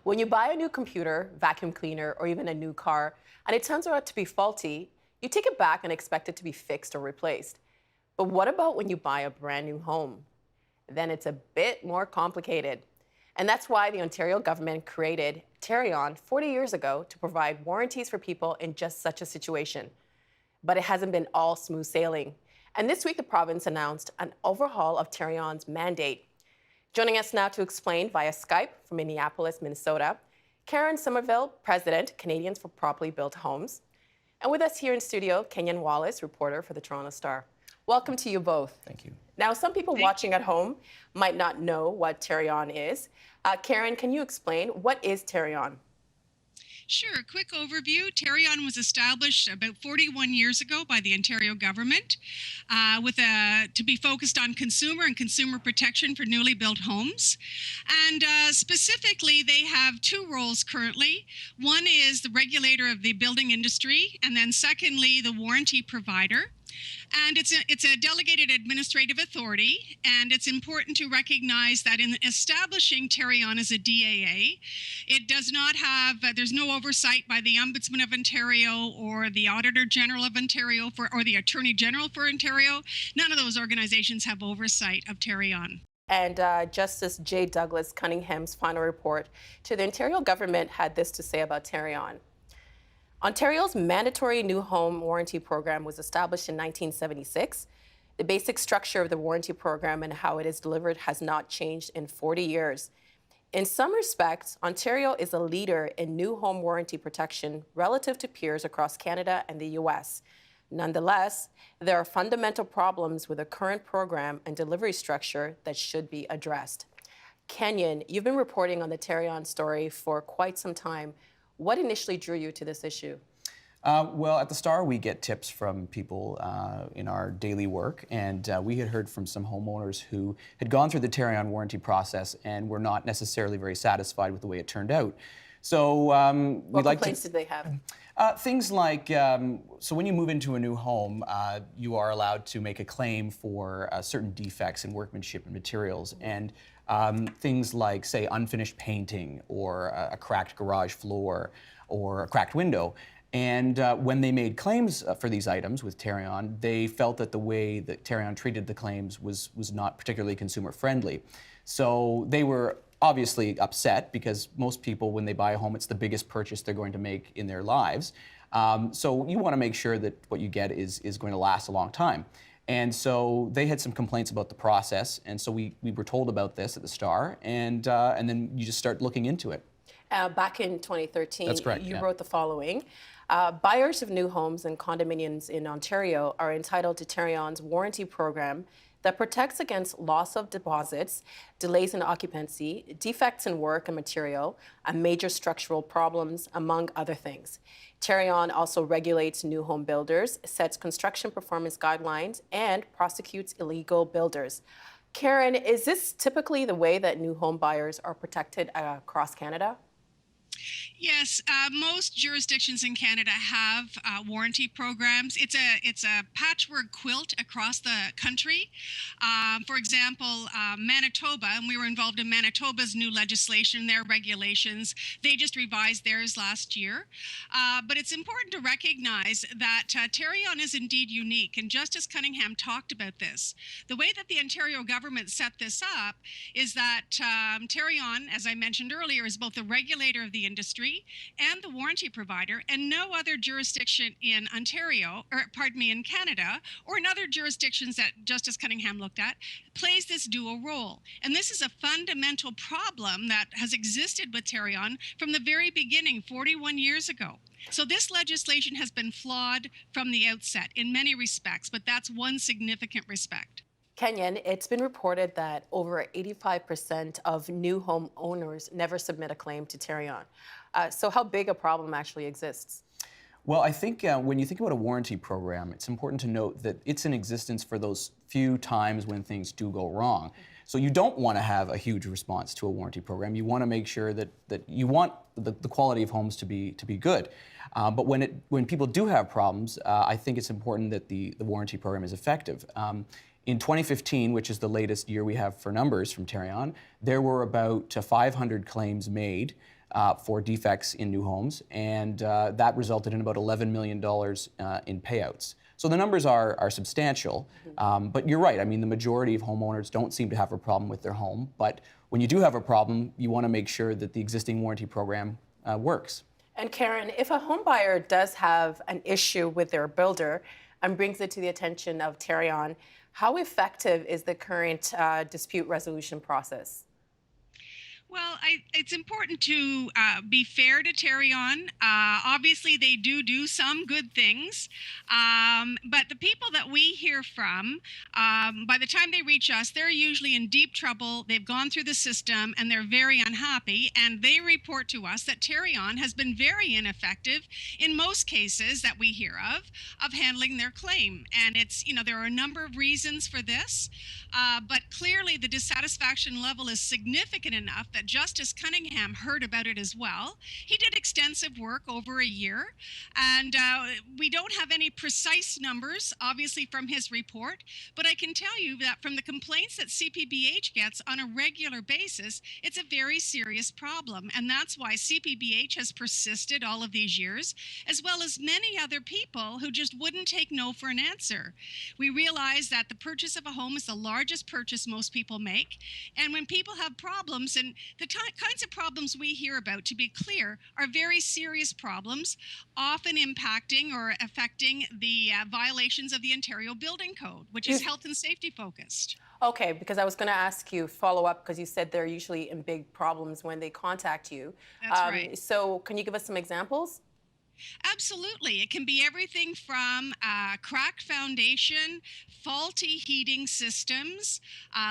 When you buy a new computer, vacuum cleaner, or even a new car, and it turns out to be faulty, you take it back and expect it to be fixed or replaced. But what about when you buy a brand new home? Then it's a bit more complicated. And that's why the Ontario government created Tarion 40 years ago to provide warranties for people in just such a situation. But it hasn't been all smooth sailing. And this week, the province announced an overhaul of Tarion's mandate. Joining us now to explain via Skype from Minneapolis, Minnesota, Karen Somerville, President, Canadians for Properly Built Homes. And with us here in studio, Kenyon Wallace, reporter for the Toronto Star. Welcome to you both. Thank you. Now, some people watching at home might not know what Tarion is. Karen, can you explain what is Tarion? Sure. Quick overview. Tarion was established about 41 years ago by the Ontario government to be focused on consumer and consumer protection for newly built homes. And specifically, they have two roles currently. One is the regulator of the building industry, and then secondly, the warranty provider. And it's a delegated administrative authority, and it's important to recognize that in establishing Tarion as a DAA, it does not have, there's no oversight by the Ombudsman of Ontario or the Auditor General of Ontario or the Attorney General for Ontario. None of those organizations have oversight of Tarion. And Justice J. Douglas Cunningham's final report to the Ontario government had this to say about Tarion. Ontario's mandatory new home warranty program was established in 1976. The basic structure of the warranty program and how it is delivered has not changed in 40 years. In some respects, Ontario is a leader in new home warranty protection relative to peers across Canada and the U.S. Nonetheless, there are fundamental problems with the current program and delivery structure that should be addressed. Kenyon, you've been reporting on the Tarion story for quite some time. What initially drew you to this issue? Well, at the Star, we get tips from people in our daily work, and we had heard from some homeowners who had gone through the Tarion warranty process and were not necessarily very satisfied with the way it turned out. So what complaints did they have? Things like, so when you move into a new home, you are allowed to make a claim for certain defects in workmanship and materials. And things like, say, unfinished painting or a cracked garage floor or a cracked window. And when they made claims for these items with Tarion, they felt that the way that Tarion treated the claims was not particularly consumer friendly. So they were obviously upset because most people, when they buy a home, it's the biggest purchase they're going to make in their lives. So you want to make sure that what you get is going to last a long time. And so they had some complaints about the process, and so we were told about this at the Star, and then you just start looking into it. Back in 2013, That's correct, you yeah. wrote the following. Buyers of new homes and condominiums in Ontario are entitled to Tarion's warranty program that protects against loss of deposits, delays in occupancy, defects in work and material, and major structural problems, among other things. Tarion also regulates new home builders, sets construction performance guidelines, and prosecutes illegal builders. Karen, is this typically the way that new home buyers are protected across Canada? Yes, most jurisdictions in Canada have warranty programs. It's a patchwork quilt across the country. For example, Manitoba, and we were involved in Manitoba's new legislation, their regulations. They just revised theirs last year. But it's important to recognize that Tarion is indeed unique, and Justice Cunningham talked about this. The way that the Ontario government set this up is that Tarion, as I mentioned earlier, is both the regulator of the industry and the warranty provider, and no other jurisdiction in Ontario, or pardon me, in Canada, or in other jurisdictions that Justice Cunningham looked at, plays this dual role. And this is a fundamental problem that has existed with Tarion from the very beginning, 41 years ago. So this legislation has been flawed from the outset in many respects, but that's one significant respect. Kenyon, it's been reported that over 85% of new home owners never submit a claim to Tarion. So how big a problem actually exists? Well, I think when you think about a warranty program, it's important to note that it's in existence for those few times when things do go wrong. So you don't want to have a huge response to a warranty program. You want to make sure that you want the quality of homes to be good. But when people do have problems, I think it's important that the warranty program is effective. In 2015, which is the latest year we have for numbers from Tarion, there were about 500 claims made for defects in new homes, and that resulted in about $11 million in payouts. So the numbers are substantial, but you're right. I mean, the majority of homeowners don't seem to have a problem with their home, but when you do have a problem, you want to make sure that the existing warranty program works. And Karen, if a home buyer does have an issue with their builder and brings it to the attention of Tarion, how effective is the current dispute resolution process? Well, it's important to be fair to Tarion. Obviously, they do some good things, but the people that we hear from, by the time they reach us, they're usually in deep trouble. They've gone through the system and they're very unhappy, and they report to us that Tarion has been very ineffective in most cases that we hear of handling their claim. And it's, there are a number of reasons for this, but clearly the dissatisfaction level is significant enough that Justice Cunningham heard about it as well. He did extensive work over a year, and we don't have any precise numbers, obviously, from his report, but I can tell you that from the complaints that CPBH gets on a regular basis, it's a very serious problem, and that's why CPBH has persisted all of these years, as well as many other people who just wouldn't take no for an answer. We realize that the purchase of a home is the largest purchase most people make, and when people have problems, and the kinds of problems we hear about, to be clear, are very serious problems, often impacting or affecting the violations of the Ontario Building Code, which is health and safety focused. Okay, because I was going to ask you follow up because you said they're usually in big problems when they contact you. That's right. So can you give us some examples? Absolutely. It can be everything from cracked foundation, faulty heating systems,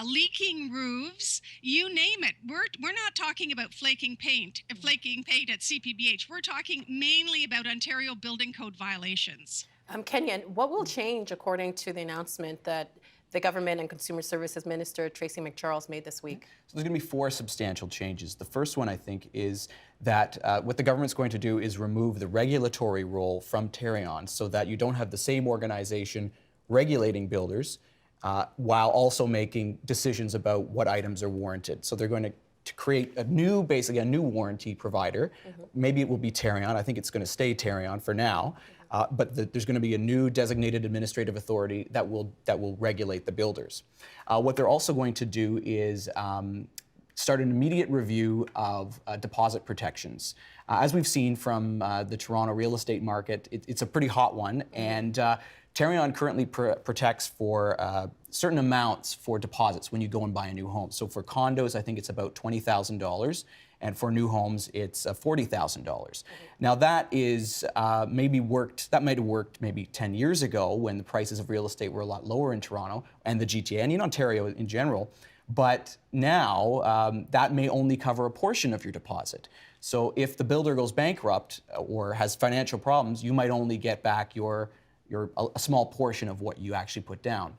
leaking roofs, you name it. We're not talking about flaking paint at CPBH. We're talking mainly about Ontario Building Code violations. Kenyon, what will change according to the announcement that the Government and Consumer Services Minister Tracy McCharles made this week? So there's going to be 4 substantial changes. The first one, I think, is that what the government's going to do is remove the regulatory role from Tarion so that you don't have the same organization regulating builders while also making decisions about what items are warranted. So they're going to create basically a new warranty provider. Maybe it will be Tarion. I think it's going to stay Tarion for now. But there's going to be a new designated administrative authority that will regulate the builders. What they're also going to do is start an immediate review of deposit protections. As we've seen from the Toronto real estate market, it's a pretty hot one, and Tarion currently protects for certain amounts for deposits when you go and buy a new home. So for condos, I think it's about $20,000. And for new homes, it's $40,000. Now that is that might have worked maybe 10 years ago when the prices of real estate were a lot lower in Toronto and the GTA and in Ontario in general. But now that may only cover a portion of your deposit. So if the builder goes bankrupt or has financial problems, you might only get back a small portion of what you actually put down.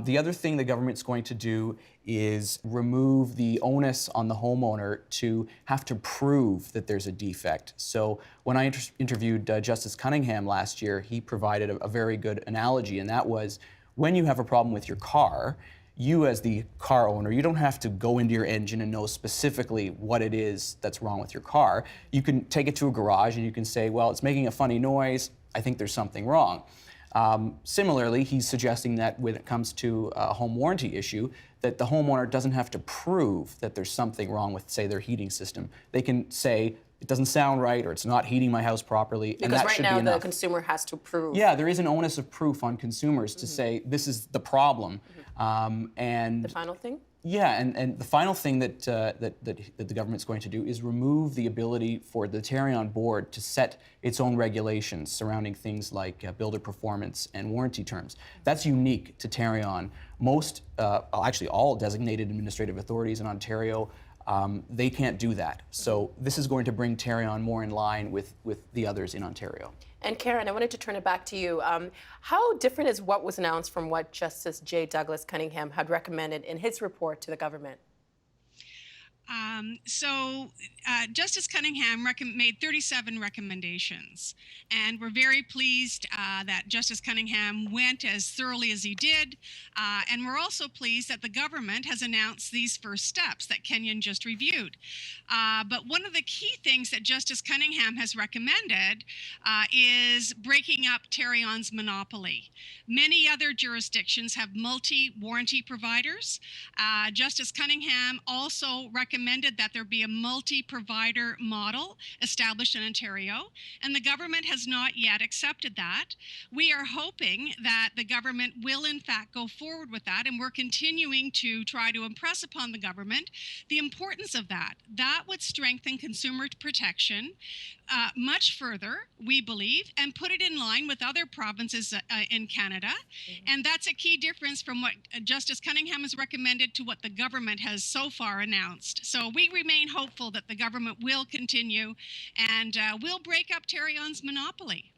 The other thing the government's going to do is remove the onus on the homeowner to have to prove that there's a defect. So when I interviewed Justice Cunningham last year, he provided a very good analogy, and that was when you have a problem with your car, you as the car owner, you don't have to go into your engine and know specifically what it is that's wrong with your car. You can take it to a garage and you can say, well, it's making a funny noise. I think there's something wrong. Similarly, he's suggesting that when it comes to a home warranty issue, that the homeowner doesn't have to prove that there's something wrong with, say, their heating system. They can say, it doesn't sound right, or it's not heating my house properly, and that should be enough. Because right now the consumer has to prove. Yeah, there is an onus of proof on consumers to say, this is the problem. And the final thing? Yeah, and the final thing that the government's going to do is remove the ability for the Tarion board to set its own regulations surrounding things like builder performance and warranty terms. That's unique to Tarion. Most, actually all designated administrative authorities in Ontario, they can't do that. So this is going to bring Tarion more in line with the others in Ontario. And Karen, I wanted to turn it back to you. How different is what was announced from what Justice J. Douglas Cunningham had recommended in his report to the government? Justice Cunningham made 37 recommendations, and we're very pleased that Justice Cunningham went as thoroughly as he did, and we're also pleased that the government has announced these first steps that Kenyon just reviewed. But one of the key things that Justice Cunningham has recommended is breaking up Tarion's monopoly. Many other jurisdictions have multi-warranty providers. Justice Cunningham also recommended that there be a multi-provider model established in Ontario, and the government has not yet accepted that. We are hoping that the government will in fact go forward with that, and we're continuing to try to impress upon the government the importance of that. That would strengthen consumer protection much further, we believe, and put it in line with other provinces in Canada. Mm-hmm. And that's a key difference from what Justice Cunningham has recommended to what the government has so far announced. So we remain hopeful that the government will continue and will break up Tarion's monopoly.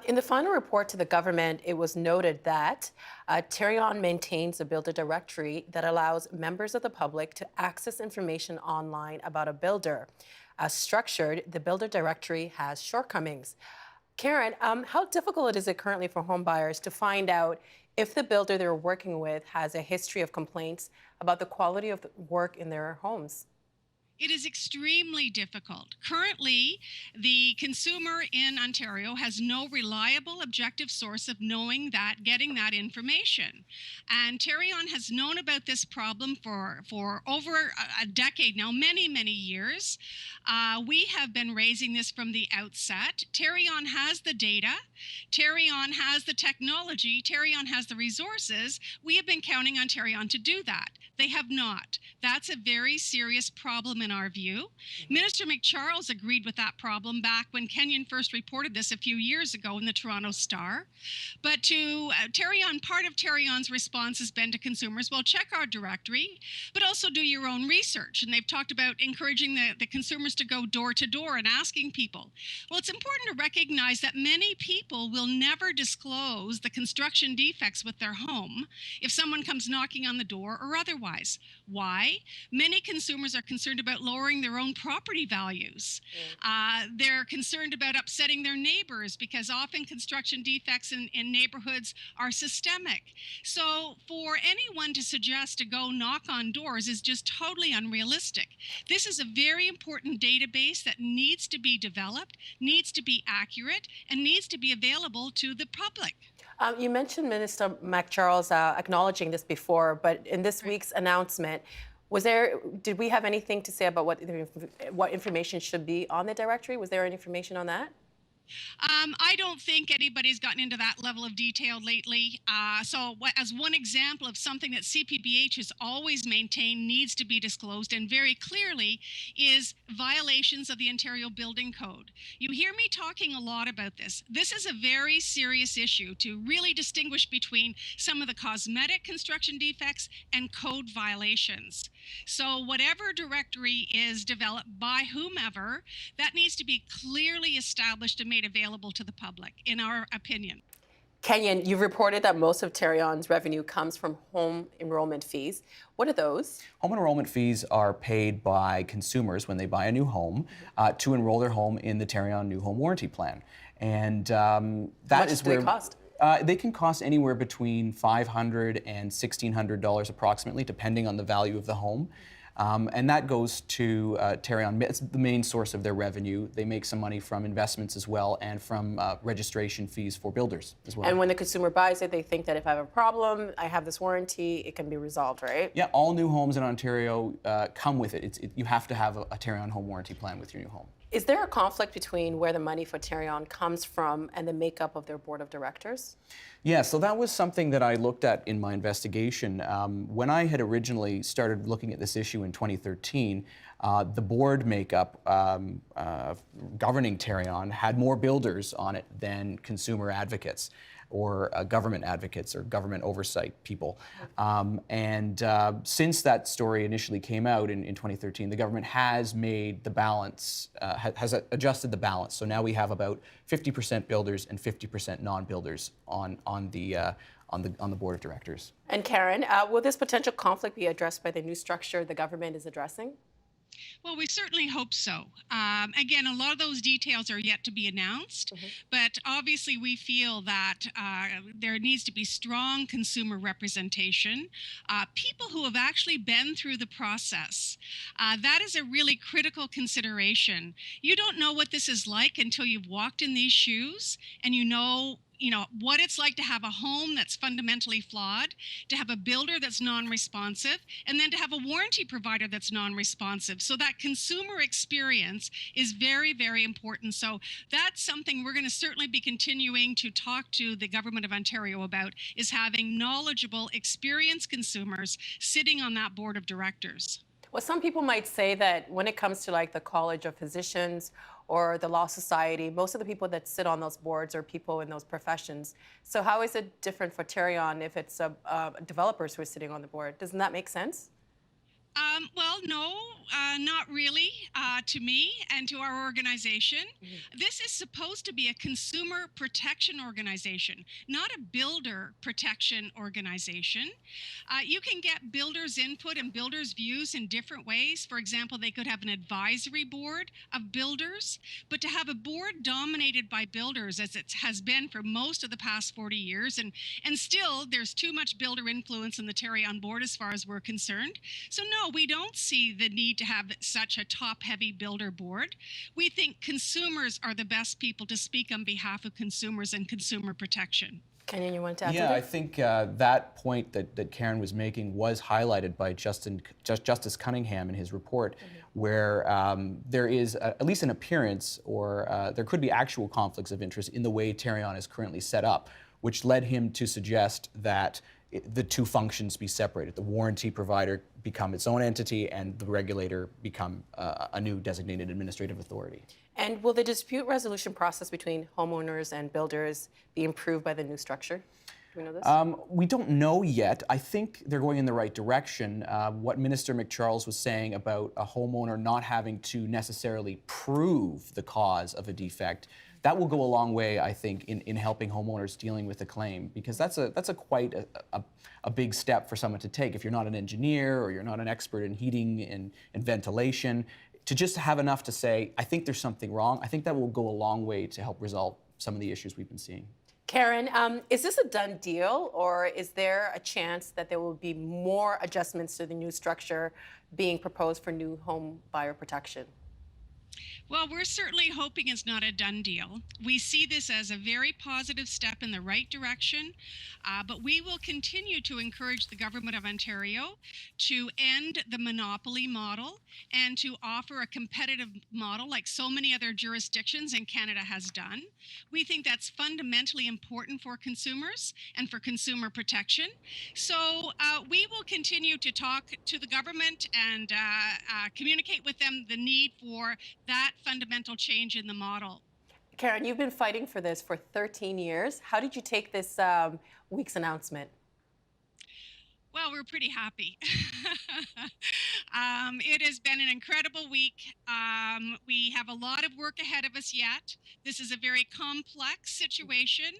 In the final report to the government, it was noted that Tarion maintains a builder directory that allows members of the public to access information online about a builder. As structured, the builder directory has shortcomings. Karen, how difficult is it currently for home buyers to find out if the builder they're working with has a history of complaints about the quality of the work in their homes? It is extremely difficult. Currently, the consumer in Ontario has no reliable, objective source of knowing that, getting that information. And Tarion has known about this problem for over a decade now, many, many years. We have been raising this from the outset. Tarion has the data. Tarion has the technology. Tarion has the resources. We have been counting on Tarion to do that. They have not. That's a very serious problem in our view. Minister McCharles agreed with that problem back when Kenyon first reported this a few years ago in the Toronto Star. But to Tarion, part of Tarion's response has been to consumers, well, check our directory, but also do your own research. And they've talked about encouraging the consumers to go door to door and asking people. Well, it's important to recognize that many people will never disclose the construction defects with their home if someone comes knocking on the door or otherwise. Why? Many consumers are concerned about lowering their own property values. They're concerned about upsetting their neighbors because often construction defects in neighborhoods are systemic. So for anyone to suggest to go knock on doors is just totally unrealistic. This is a very important database that needs to be developed, needs to be accurate, and needs to be available to the public. You mentioned Minister McCharles acknowledging this before, but in this week's announcement, did we have anything to say about what information should be on the directory? Was there any information on that? I don't think anybody's gotten into that level of detail lately. As one example of something that CPBH has always maintained needs to be disclosed and very clearly is violations of the Ontario Building Code. You hear me talking a lot about this. This is a very serious issue to really distinguish between some of the cosmetic construction defects and code violations. So whatever directory is developed by whomever, that needs to be clearly established and made available to the public, in our opinion. Kenyon, you've reported that most of Tarion's revenue comes from home enrollment fees. What are those? Home enrollment fees are paid by consumers when they buy a new home to enroll their home in the Tarion New Home Warranty Plan. And that is where... How much do they cost? They can cost anywhere between $500 and $1,600 approximately, depending on the value of the home. And that goes to Tarion. It's the main source of their revenue. They make some money from investments as well and from registration fees for builders as well. And when the consumer buys it, they think that if I have a problem, I have this warranty, it can be resolved, right? Yeah, all new homes in Ontario come with it. You have to have a Tarion home warranty plan with your new home. Is there a conflict between where the money for Tarion comes from and the makeup of their board of directors? Yeah, so that was something that I looked at in my investigation. When I had originally started looking at this issue in 2013, the board makeup governing Tarion had more builders on it than consumer advocates or government advocates or government oversight people. Since that story initially came out in 2013, the government has made the balance, has adjusted the balance. So now we have about 50% builders and 50% non-builders on the board of directors. And Karen, will this potential conflict be addressed by the new structure the government is addressing? Well, we certainly hope so. Again, a lot of those details are yet to be announced, but obviously we feel that there needs to be strong consumer representation, people who have actually been through the process. That is a really critical consideration. You don't know what this is like until you've walked in these shoes and you know what it's like to have a home that's fundamentally flawed, to have a builder that's non-responsive, and then to have a warranty provider that's non-responsive. So that consumer experience is very, very important. So that's something we're going to certainly be continuing to talk to the government of Ontario about, is having knowledgeable, experienced consumers sitting on that board of directors. Well, some people might say that when it comes to like the College of Physicians or the Law Society, most of the people that sit on those boards are people in those professions. So how is it different for Tarion if it's developers who are sitting on the board? Doesn't that make sense? Well, no, not really to me and to our organization. This is supposed to be a consumer protection organization, not a builder protection organization. You can get builders' input and builders' views in different ways. For example, they could have an advisory board of builders, but to have a board dominated by builders, as it has been for most of the past 40 years, and still there's too much builder influence in the Tarion board as far as we're concerned. So no, we don't see the need to have such a top-heavy builder board. We think consumers are the best people to speak on behalf of consumers and consumer protection. Kenyon, you want to add Yeah, something? I think that point that Karen was making was highlighted by Justice Cunningham in his report, where there is at least an appearance, or there could be actual conflicts of interest in the way Tarion is currently set up, which led him to suggest that the two functions be separated. The warranty provider become its own entity, and the regulator become a new designated administrative authority. And will the dispute resolution process between homeowners and builders be improved by the new structure? Do we know this? We don't know yet. I think they're going in the right direction. What Minister McCharles was saying about a homeowner not having to necessarily prove the cause of a defect, that will go a long way, I think, in helping homeowners dealing with a claim, because that's a quite a big step for someone to take. If you're not an engineer or you're not an expert in heating and ventilation, to just have enough to say, I think there's something wrong, I think that will go a long way to help resolve some of the issues we've been seeing. Karen, is this a done deal, or is there a chance that there will be more adjustments to the new structure being proposed for new home buyer protection? Well, we're certainly hoping it's not a done deal. We see this as a very positive step in the right direction, but we will continue to encourage the Government of Ontario to end the monopoly model and to offer a competitive model like so many other jurisdictions in Canada has done. We think that's fundamentally important for consumers and for consumer protection. So we will continue to talk to the government and communicate with them the need for that fundamental change in the model. Karen, you've been fighting for this for 13 years. How did you take this week's announcement? Well, we're pretty happy. It has been an incredible week. We have a lot of work ahead of us yet. This is a very complex situation.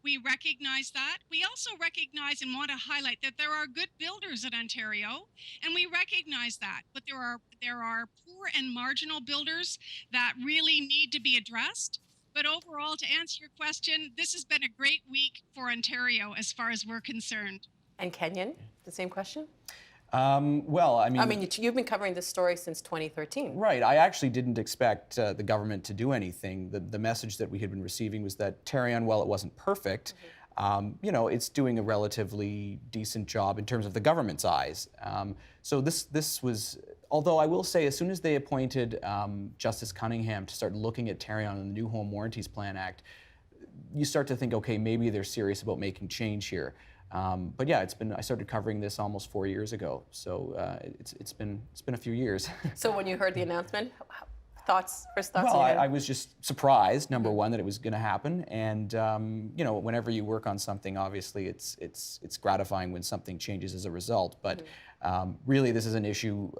We recognize that. We also recognize and want to highlight that there are good builders in Ontario, and we recognize that. But there are poor and marginal builders that really need to be addressed. But overall, to answer your question, this has been a great week for Ontario as far as we're concerned. And Kenyon, the same question? Well, I mean, you've been covering this story since 2013. right. I actually didn't expect the government to do anything. The message that we had been receiving was that Tarion, while it wasn't perfect, it's doing a relatively decent job in terms of the government's eyes. So this was, although I will say, as soon as they appointed Justice Cunningham to start looking at Tarion and the New Home Warranties Plan Act, you start to think, okay, maybe they're serious about making change here. But yeah, I started covering this almost 4 years ago, so it's been a few years. So when you heard the announcement, first thoughts? Well, I was just surprised, number one, that it was going to happen, and whenever you work on something, obviously it's gratifying when something changes as a result. But really, this is an issue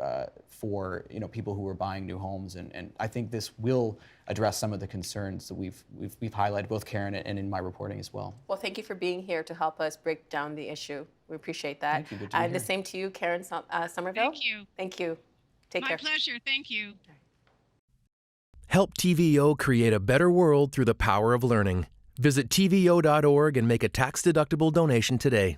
for people who are buying new homes, and I think this will address some of the concerns that we've highlighted, both Karen and in my reporting as well. Well, thank you for being here to help us break down the issue. We appreciate that. Thank you. Good to be And here. the same to you, Karen Somerville. Thank you. Thank you. Take My care. pleasure. Thank you. Help TVO create a better world through the power of learning. Visit TVO.org and make a tax-deductible donation today.